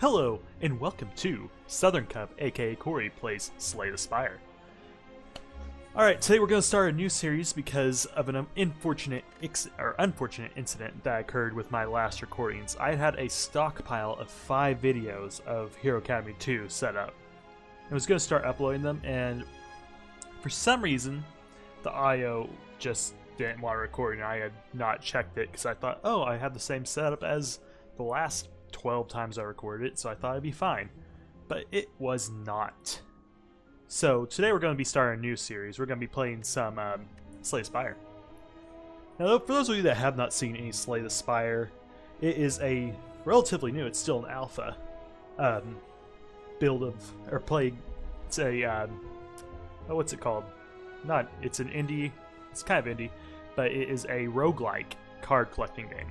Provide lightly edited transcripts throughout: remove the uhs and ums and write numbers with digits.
Hello, and welcome to Southern Cup, aka Corey Plays Slay the Spire. Alright, today we're going to start a new series because of an unfortunate incident that occurred with my last recordings. I had a stockpile of 5 videos of Hero Academy 2 set up. I was going to start uploading them, and for some reason, the IO just didn't want to record, and I had not checked it because I thought, oh, I have the same setup as the last 12 times I recorded it, so I thought it'd be fine. But it was not. So today we're going to be starting a new series. We're going to be playing some Slay the Spire. Now, for those of you that have not seen any Slay the Spire, it is a relatively new, it's still an alpha build of, or play, it's a, oh, what's it called? It's an indie, it's kind of indie, but it is a roguelike card collecting game.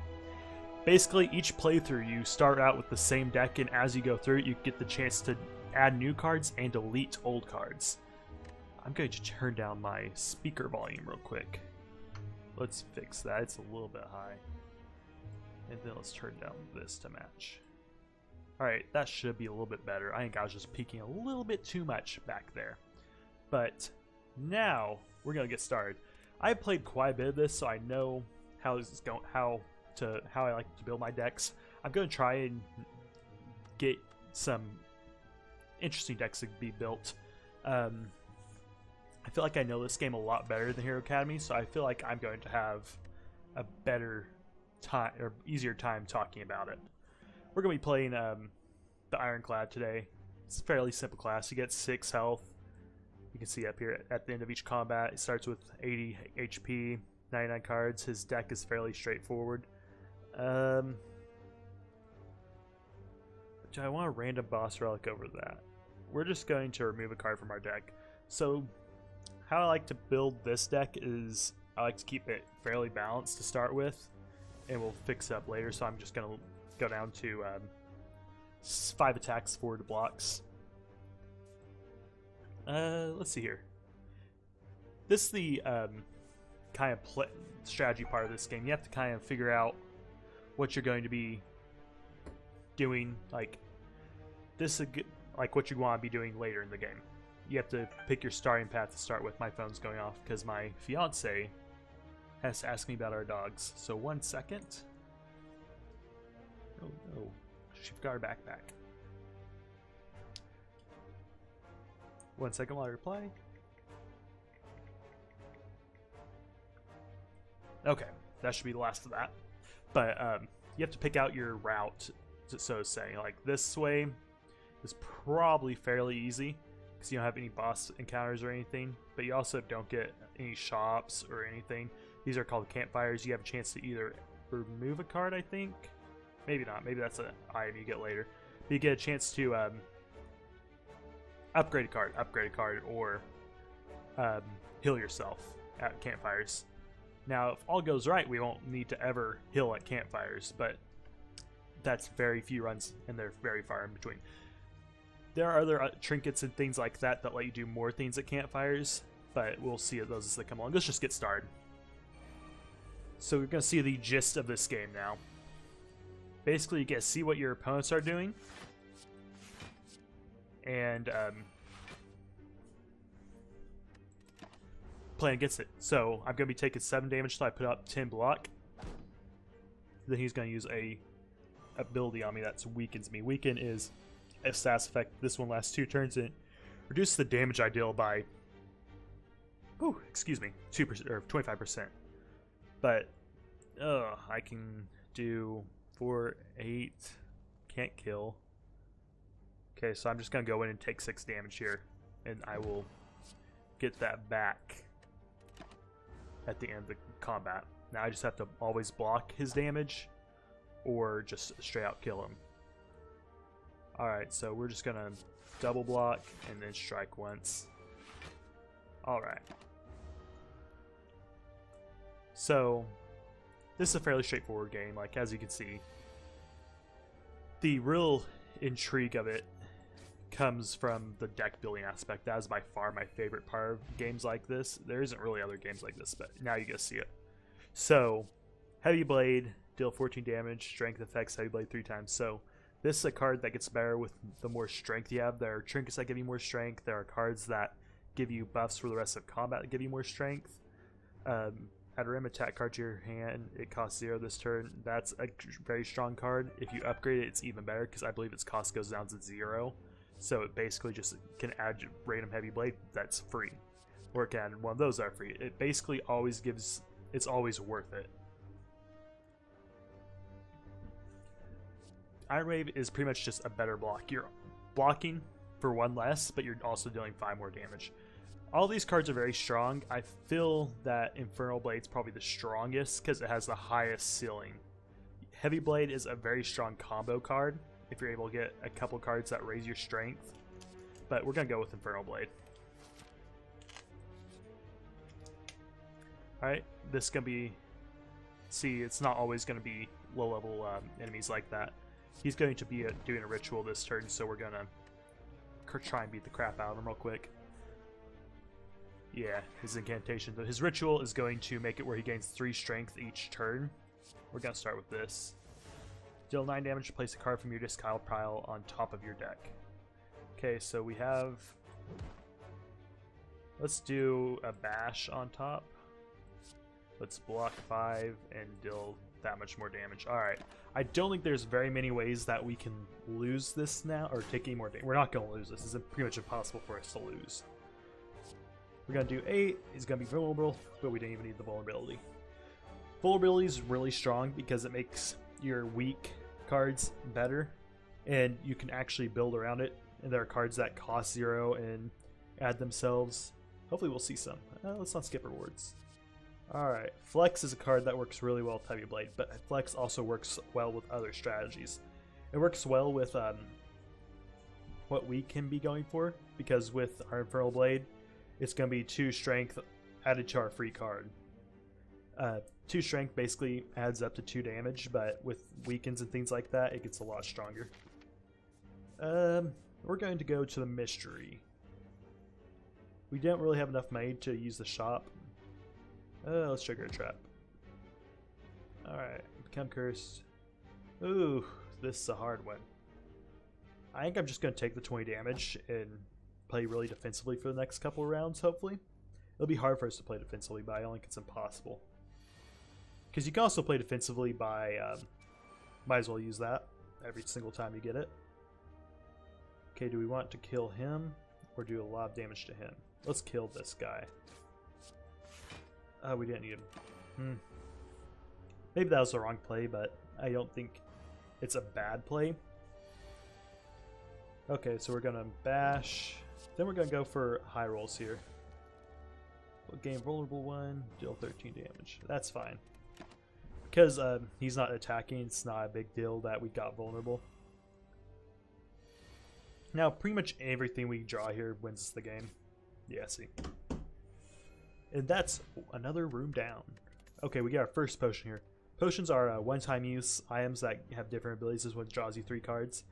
Basically, each playthrough you start out with the same deck, and as you go through it, you get the chance to add new cards and delete old cards. I'm going to turn down my speaker volume real quick. Let's fix that. It's a little bit high. And then let's turn down this to match. Alright, that should be a little bit better. I think I was just peaking a little bit too much back there. But now we're going to get started. I've played quite a bit of this, so I know how this is going, how I like to build my decks. I'm going to try and get some interesting decks to be built. I feel like I know this game a lot better than Hero Academy, so I feel like I'm going to have a better time or easier time talking about it. We're going to be playing the Ironclad today. It's a fairly simple class. You get 6 health. You can see up here at the end of each combat, it starts with 80 HP, 99 cards. His deck is fairly straightforward. Do I want a random boss relic over that? We're just going to remove a card from our deck. So how I like to build this deck is I like to keep it fairly balanced to start with, and we'll fix it up later. So I'm just going to go down to 5 attacks, 4 blocks. Let's see here. This is the kind of strategy part of this game. You have to kind of figure out what you're going to be doing, like this is like what you want to be doing later in the game. You have to pick your starting path to start with. My phone's going off because my fiance has to ask me about our dogs. So 1 second. Oh no, she forgot her backpack. 1 second while I reply. Okay, that should be the last of that. But you have to pick out your route, so to say. Like this way is probably fairly easy because you don't have any boss encounters or anything. But you also don't get any shops or anything. These are called campfires. You have a chance to either remove a card, I think. Maybe not. Maybe that's an item you get later. But you get a chance to upgrade a card, or heal yourself at campfires. Now, if all goes right, we won't need to ever heal at campfires, but that's very few runs, and they're very far in between. There are other trinkets and things like that that let you do more things at campfires, but we'll see those as they come along. Let's just get started. So we're going to see the gist of this game now. Basically, you get to see what your opponents are doing, and playing against it. So I'm going to be taking 7 damage till I put up 10 block. Then he's going to use a ability on me that weakens me. Weaken is a status effect. This one lasts 2 turns and reduces the damage I deal by 2% or 25%. But I can do 4, 8, can't kill. Okay, so I'm just going to go in and take 6 damage here, and I will get that back at the end of the combat. Now I just have to always block his damage or just straight out kill him. Alright, so we're just gonna double block and then strike once. Alright. So this is a fairly straightforward game, like as you can see. The real intrigue of it comes from the deck building aspect. That is by far my favorite part of games like this. There isn't really other games like this, but now you get to see it. So, Heavy Blade, deal 14 damage, strength effects Heavy Blade 3 times. So, This is a card that gets better with the more strength you have. There are trinkets that give you more strength. There are cards that give you buffs for the rest of combat that give you more strength. Add a random attack card to your hand. It costs 0 this turn. That's a very strong card. If you upgrade it, it's even better because I believe its cost goes down to 0. So it basically just can add random heavy blade that's free. Or it can add one of those that are free. It basically always gives, it's always worth it. Iron Wave is pretty much just a better block. You're blocking for 1 less, but you're also dealing 5 more damage. All these cards are very strong. I feel that Infernal Blade's probably the strongest because it has the highest ceiling. Heavy Blade is a very strong combo card if you're able to get a couple cards that raise your strength. But we're going to go with Infernal Blade. Alright, this is going to be... See, it's not always going to be low-level enemies like that. He's going to be doing a ritual this turn, so we're going to try and beat the crap out of him real quick. Yeah, his incantation. His ritual is going to make it where he gains 3 strength each turn. We're going to start with this. Deal 9 damage, place a card from your discard pile on top of your deck. Okay, so we have... Let's do a bash on top. Let's block 5 and deal that much more damage. Alright, I don't think there's very many ways that we can lose this now, or take any more damage. We're not going to lose this. This is pretty much impossible for us to lose. We're going to do 8. He's going to be vulnerable, but we didn't even need the vulnerability. Vulnerability is really strong because it makes your weak cards better, and you can actually build around it. And there are cards that cost 0 and add themselves. Hopefully we'll see some. Let's not skip rewards. Alright, Flex is a card that works really well with Heavy Blade, but Flex also works well with other strategies. It works well with what we can be going for, because with our Infernal Blade, it's going to be 2 strength added to our free card. 2 strength basically adds up to 2 damage, but with weakens and things like that, it gets a lot stronger. We're going to go to the Mystery. We don't really have enough money to use the shop. Let's trigger a trap. Alright, become cursed. Ooh, this is a hard one. I think I'm just going to take the 20 damage and play really defensively for the next couple of rounds, hopefully. It'll be hard for us to play defensively, but I don't think it's impossible. Because you can also play defensively by... might as well use that every single time you get it. Okay, do we want to kill him or do a lot of damage to him? Let's kill this guy. We didn't need him. Maybe that was the wrong play, but I don't think it's a bad play. Okay, so we're going to bash... Then we're going to go for high rolls here. We'll gain vulnerable 1, deal 13 damage. That's fine. Because he's not attacking, it's not a big deal that we got vulnerable. Now, pretty much everything we draw here wins the game. Yeah, see. And that's another room down. Okay, we got our first potion here. Potions are one-time use items that have different abilities. This one draws you 3 cards.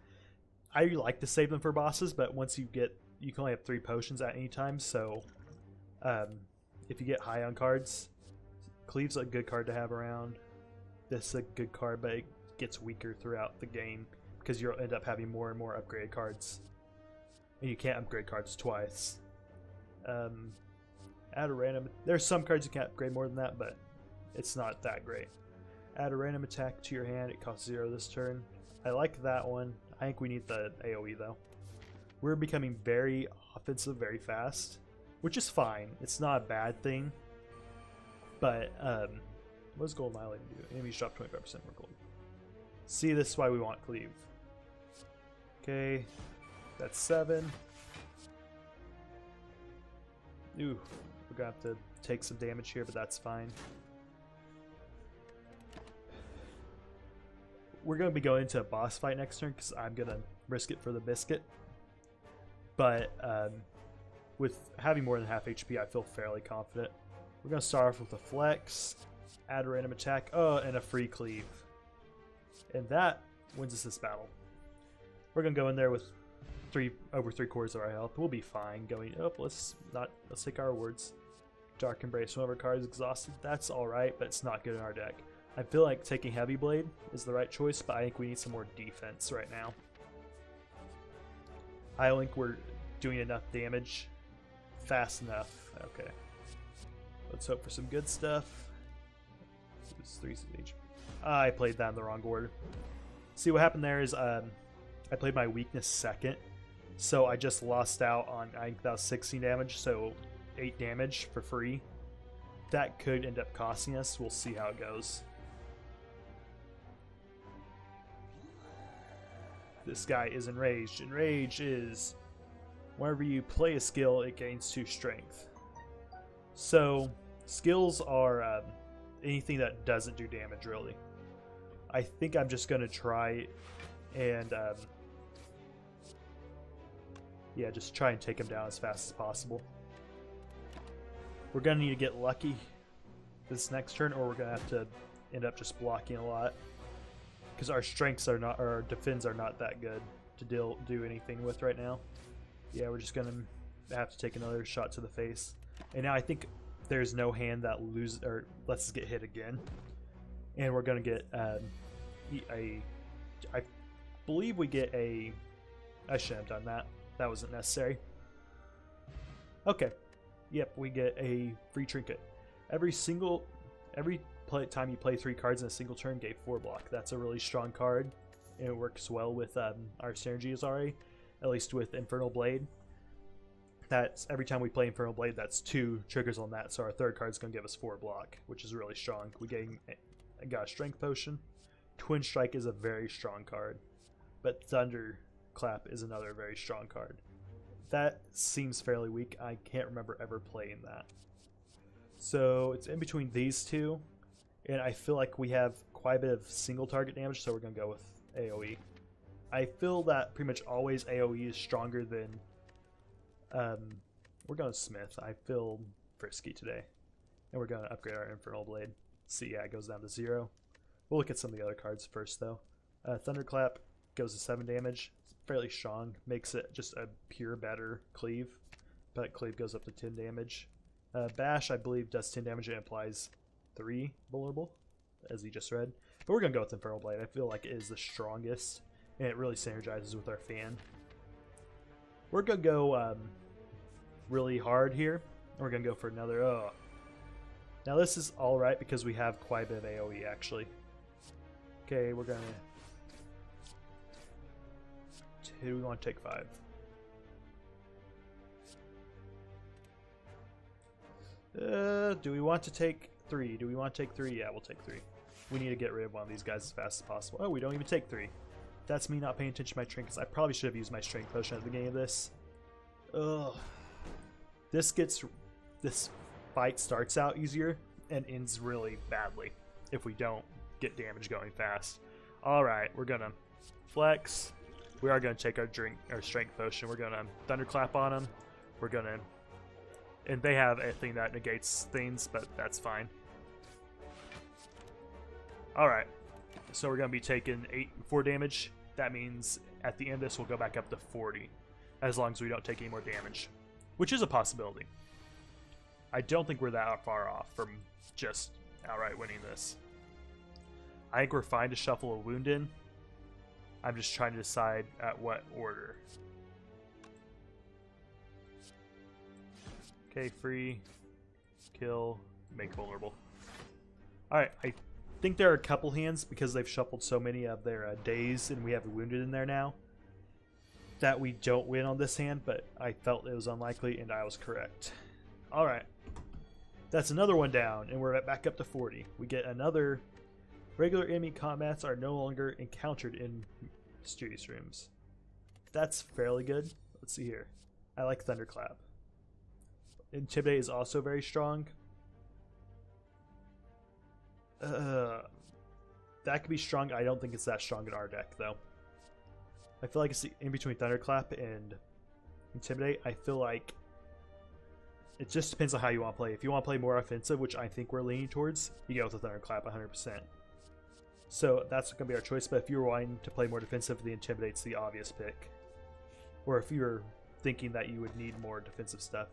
I like to save them for bosses, but once you get... You can only have 3 potions at any time, so... if you get high on cards, Cleave's a good card to have around. This is a good card, but it gets weaker throughout the game because you'll end up having more and more upgraded cards. And you can't upgrade cards twice. Add a random... There's some cards you can't upgrade more than that, but it's not that great. Add a random attack to your hand. It costs 0 this turn. I like that one. I think we need the AoE though. We're becoming very offensive very fast, which is fine. It's not a bad thing. But, what does Gold Annihilate do? Enemies drop 25% more gold. See, this is why we want Cleave. Okay, that's 7. Ooh, we're gonna have to take some damage here, but that's fine. We're gonna be going into a boss fight next turn because I'm gonna risk it for the biscuit. But with having more than half HP, I feel fairly confident. We're gonna start off with a flex, add a random attack, and a free cleave, and that wins us this battle. We're gonna go in there with over 3/4 of our health. We'll be fine going up. Let's take our rewards. Dark Embrace. One of our cards exhausted. That's alright, but it's not good in our deck. I feel like taking Heavy Blade is the right choice, but I think we need some more defense right now. I don't think we're doing enough damage fast enough. Okay. Let's hope for some good stuff. It's 3 HP. I played that in the wrong order. See, what happened there is I played my weakness second, so I just lost out on, I think that was 16 damage, so 8 damage for free. That could end up costing us. We'll see how it goes. This guy is enraged. Enrage is whenever you play a skill, it gains 2 strength. So skills are anything that doesn't do damage, really. I think I'm just going to try and yeah, just try and take him down as fast as possible. We're going to need to get lucky this next turn, or we're going to have to end up just blocking a lot. Because our strengths are not, or our defense are not that good to do anything with right now. Yeah, we're just going to have to take another shot to the face. And now I think there's no hand that loses, or lets us get hit again. And we're going to get I believe we get a, I shouldn't have done that. That wasn't necessary. Okay. Yep, we get a free trinket. Every time you play 3 cards in a single turn, gave 4 block. That's a really strong card, and it works well with our synergies already, at least with Infernal Blade. That's every time we play Infernal Blade, that's 2 triggers on that, so our 3rd card is going to give us 4 block, which is really strong. We got a Strength Potion. Twin Strike is a very strong card, but Thunderclap is another very strong card. That seems fairly weak. I can't remember ever playing that. So it's in between these two, and I feel like we have quite a bit of single target damage, so we're going to go with AoE. I feel that pretty much always AoE is stronger than... we're going to Smith. I feel frisky today. And we're going to upgrade our Infernal Blade. See, yeah, it goes down to 0. We'll look at some of the other cards first, though. Thunderclap goes to 7 damage. It's fairly strong. Makes it just a pure better cleave. But cleave goes up to 10 damage. Bash, I believe, does 10 damage and applies 3 vulnerable, as he just read. But we're going to go with Infernal Blade. I feel like it is the strongest, and it really synergizes with our fan. We're going to go really hard here. We're going to go for another... Oh. Now this is alright because we have quite a bit of AoE, actually. Okay, we're going to... We want to take 5. Do we want to take 3? Do we want to take 3? Yeah, we'll take 3. We need to get rid of one of these guys as fast as possible. Oh, we don't even take 3. That's me not paying attention to my trinkets. I probably should have used my strength potion at the beginning of this. Ugh. This fight starts out easier and ends really badly if we don't get damage going fast. Alright, we're gonna flex. We are gonna take our strength potion. We're gonna thunderclap on them. We're gonna... And they have a thing that negates things, but that's fine. Alright. So we're going to be taking 4 damage. That means at the end of this, we'll go back up to 40. As long as we don't take any more damage. Which is a possibility. I don't think we're that far off from just outright winning this. I think we're fine to shuffle a wound in. I'm just trying to decide at what order. Okay, free, kill, make vulnerable. Alright, I think there are a couple hands, because they've shuffled so many of their days, and we have the wounded in there now, that we don't win on this hand, but I felt it was unlikely, and I was correct. Alright, that's another one down, and we're back up to 40. We get another... Regular enemy combats are no longer encountered in mysterious rooms. That's fairly good. Let's see here. I like Thunderclap. Intimidate is also very strong. That could be strong. I don't think it's that strong in our deck, though. I feel like it's in between Thunderclap and Intimidate. I feel like it just depends on how you want to play. If you want to play more offensive, which I think we're leaning towards, you go with the Thunderclap 100%. So that's going to be our choice. But if you're wanting to play more defensive, the Intimidate's the obvious pick. Or if you're thinking that you would need more defensive stuff.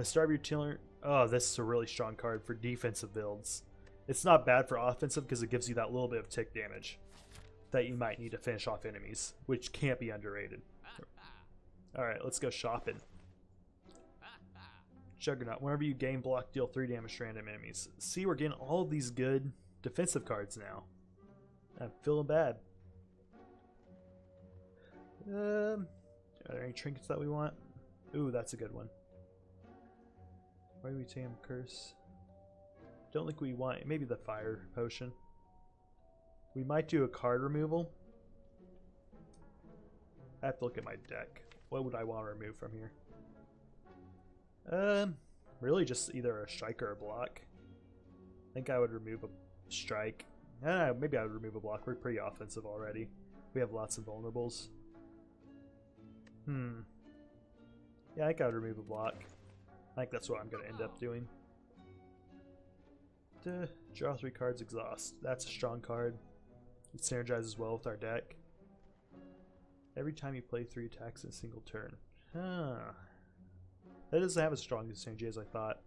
Starve your Tiller. Oh, this is a really strong card for defensive builds. It's not bad for offensive because it gives you that little bit of tick damage that you might need to finish off enemies, which can't be underrated. Alright, let's go shopping. Juggernaut. Whenever you gain block, deal 3 damage to random enemies. See, we're getting all of these good defensive cards now. I'm feeling bad. Are there any trinkets that we want? Ooh, that's a good one. Why do we tame curse? Don't think we want maybe the fire potion. We might do a card removal. I have to look at my deck. What would I want to remove from here? Really just either a strike or a block. I think I would remove a strike. Maybe I would remove a block. We're pretty offensive already. We have lots of vulnerables. Yeah, I think I would remove a block. I think that's what I'm going to end up doing. Draw 3 cards, exhaust. That's a strong card. It synergizes well with our deck. Every time you play 3 attacks in a single turn. That doesn't have as strong a synergy as I thought.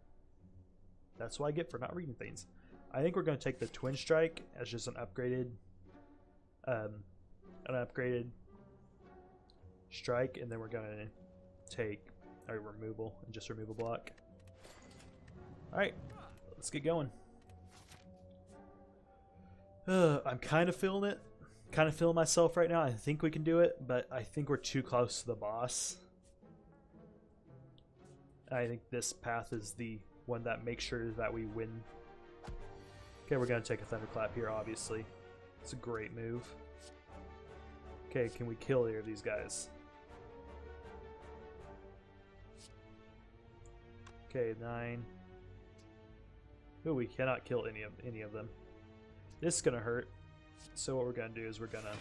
That's what I get for not reading things. I think we're going to take the Twin Strike as just an upgraded strike, and then we're going to take a removal and just remove a block. Alright, let's get going. I'm kind of feeling it. Kind of feeling myself right now. I think we can do it, but I think we're too close to the boss. I think this path is the one that makes sure that we win. Okay, we're going to take a Thunderclap here, obviously. It's a great move. Okay, can we kill any of these guys? Okay, 9. Ooh, we cannot kill any of them. This is going to hurt. So what we're going to do is we're going to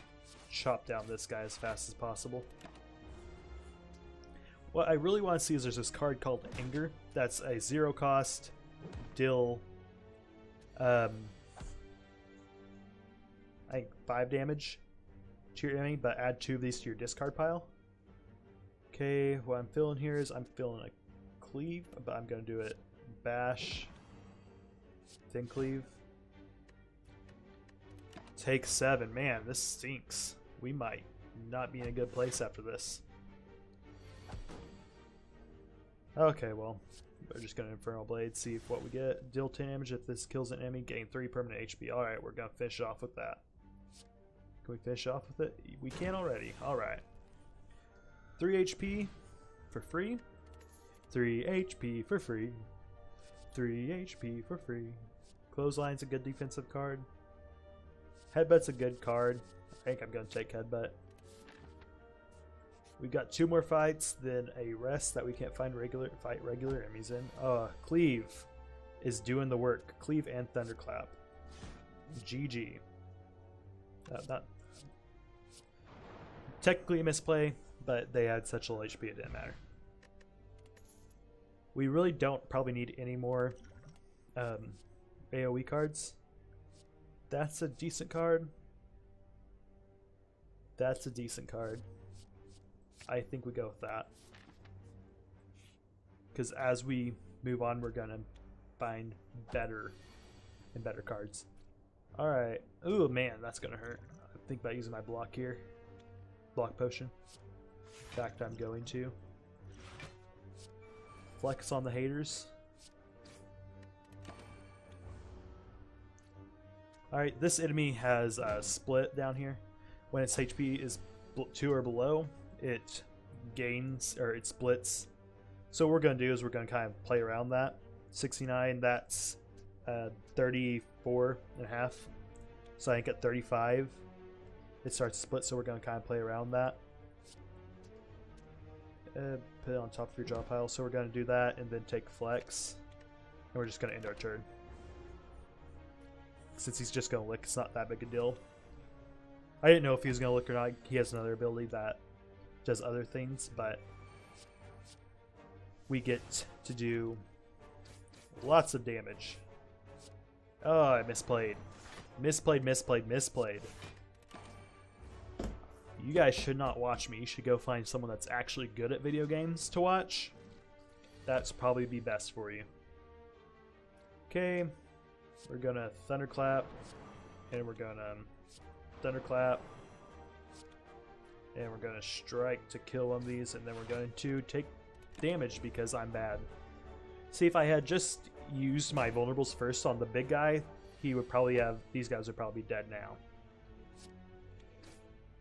chop down this guy as fast as possible. What I really want to see is there's this card called Anger. That's a 0 cost, deal I think 5 damage to your enemy, but add 2 of these to your discard pile. Okay, what I'm feeling here is I'm feeling a cleave, but I'm going to do it bash, then cleave. Take 7. Man, this stinks. We might not be in a good place after this. Okay, well, we're just going to Infernal Blade, see if what we get. Deal 10 damage if this kills an enemy, gain 3 permanent HP. Alright, we're going to finish off with that. Can we finish off with it? We can already. Alright. 3 HP for free. 3 HP for free. 3 HP for free. Clothesline's a good defensive card. Headbutt's a good card. I think I'm going to take Headbutt. We've got 2 more fights, then a rest that we can't find regular enemies in. Cleave is doing the work. Cleave and Thunderclap. GG. Not technically a misplay, but they had such low HP it didn't matter. We really don't probably need any more AoE cards. That's a decent card. That's a decent card. I think we go with that. Because as we move on, we're going to find better and better cards. Alright. Ooh, man, that's going to hurt. I think about using my block here. Block potion. In fact, I'm going to. Flex on the haters. Alright, this enemy has a split down here. When its HP is 2 or below, it gains, or it splits. So what we're going to do is we're going to kind of play around that. 69, that's 34 and a half. So I think at 35, it starts to split, so we're going to kind of play around that. Put it on top of your draw pile. So we're going to do that and then take flex. And we're just going to end our turn. Since he's just going to lick, it's not that big a deal. I didn't know if he was going to lick or not. He has another ability that does other things, but we get to do lots of damage. Oh, I misplayed. Misplayed. You guys should not watch me. You should go find someone that's actually good at video games to watch. That's probably be best for you. Okay. We're gonna Thunderclap, and we're gonna Thunderclap, and we're gonna Strike to kill one of these, and then we're going to take damage because I'm bad. See, if I had just used my vulnerables first on the big guy, he would probably have, these guys would probably be dead now.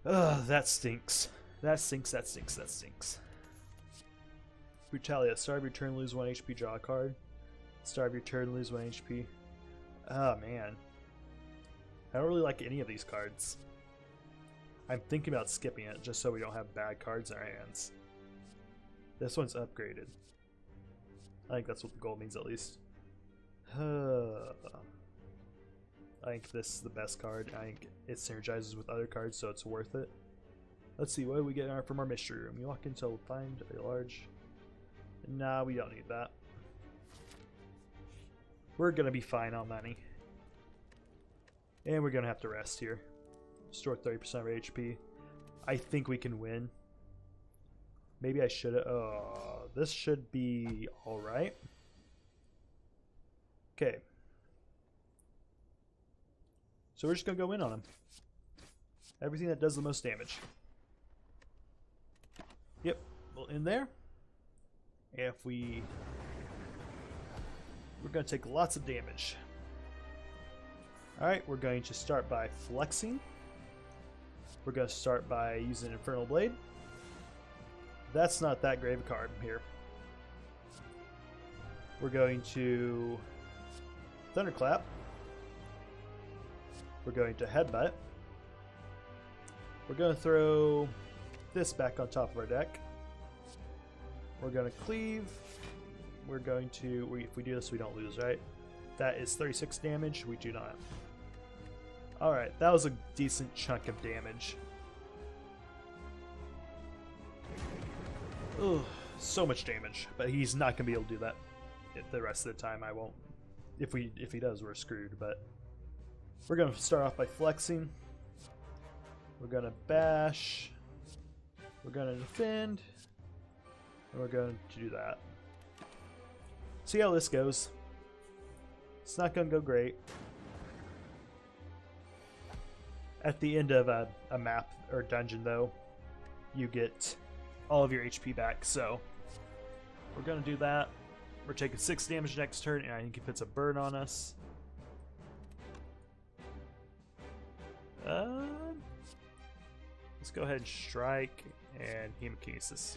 Ugh, that stinks. That stinks, that stinks, that stinks. Brutality. At start of your turn, lose 1 HP, draw a card. Start of your turn, lose 1 HP. Oh, man. I don't really like any of these cards. I'm thinking about skipping it just so we don't have bad cards in our hands. This one's upgraded. I think that's what the gold means, at least. I think this is the best card. I think it synergizes with other cards, so it's worth it. Let's see, what do we get from our mystery room? You walk into find a large... Nah, we don't need that. We're gonna be fine on money. And we're gonna have to rest here. Store 30% of our HP. I think we can win. Maybe I should have... Oh, this should be alright. Okay. So we're just going to go in on him. Everything that does the most damage. Yep, well, in there. If we're going to take lots of damage. Alright, we're going to start by flexing. We're going to start by using Infernal Blade. That's not that great of a card here. We're going to Thunderclap. We're going to Headbutt. We're going to throw this back on top of our deck. We're going to Cleave. We're going to... if we do this, we don't lose, right? That is 36 damage. We do not. Alright, that was a decent chunk of damage. Ugh, so much damage, but he's not gonna be able to do that the rest of the time. I won't. If he does, we're screwed. But we're gonna start off by flexing. We're gonna bash. We're gonna defend, and we're going to do that. See how this goes. It's not gonna go great. At the end of a map or dungeon, though, you get all of your HP back, so we're gonna do that. We're taking 6 damage next turn, and I think he puts a burn on us. Let's go ahead and strike and Hemokinesis.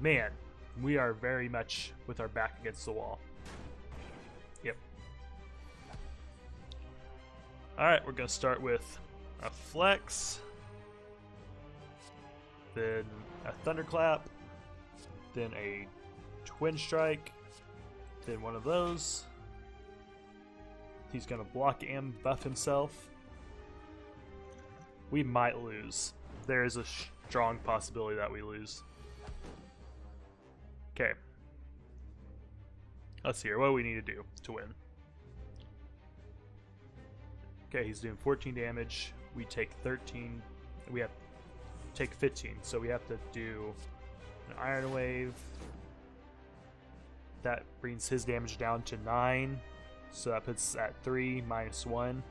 Man, we are very much with our back against the wall. Yep. Alright, we're gonna start with a flex. Then a Thunderclap, then a Twin Strike, then one of those. He's going to block and buff himself. We might lose. There is a strong possibility that we lose. Okay. Let's see here. What do we need to do to win? Okay, he's doing 14 damage. We take 13. We have take 15, so we have to do an Iron Wave. That brings his damage down to 9, so that puts us at 3 minus 1.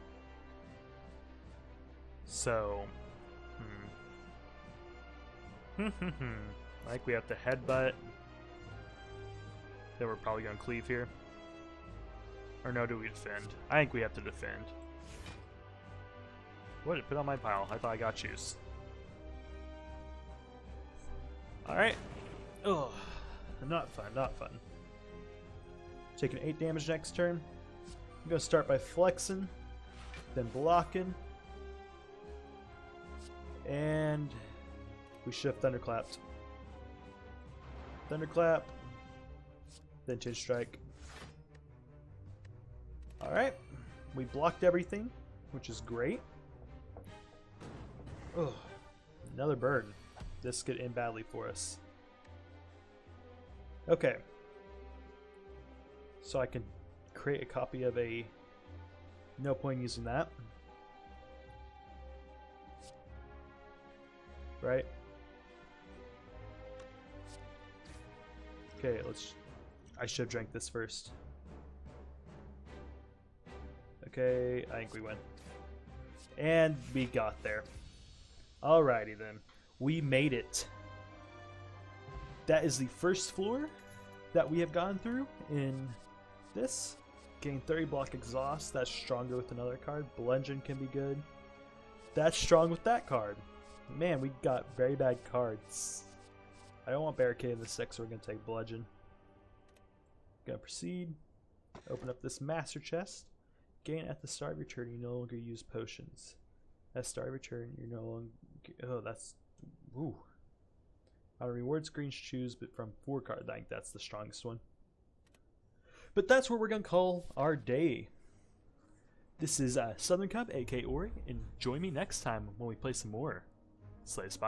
So, I think we have to Headbutt. Then we're probably going to Cleave here. Or no, do we defend? I think we have to defend. What did it put on my pile? I thought I got choose. Alright. Ugh. Not fun, not fun. Taking 8 damage next turn. I'm going to start by flexing, then blocking. And we should have Thunderclapped. Thunderclap, then Twin Strike. Alright. We blocked everything, which is great. Ugh. Another burn. This could end badly for us. Okay. So I can create a copy of a... No point using that. Right? Okay, let's... I should have drank this first. Okay, I think we win. And we got there. Alrighty then. We made it. That is the first floor that we have gone through in this. Gain 30 block exhaust. That's stronger with another card. Bludgeon can be good. That's strong with that card. Man, we got very bad cards. I don't want Barricade in the 6, so we're going to take Bludgeon. Gonna proceed. Open up this Master Chest. Gain at the start of your turn, you no longer use potions. At the start of your turn, you're no longer... Oh, that's... Ooh. On a reward screen, choose but from 4 cards. I think that's the strongest one. But that's what we're going to call our day. This is Southern Cup, aka Ori, and join me next time when we play some more Slay Spire.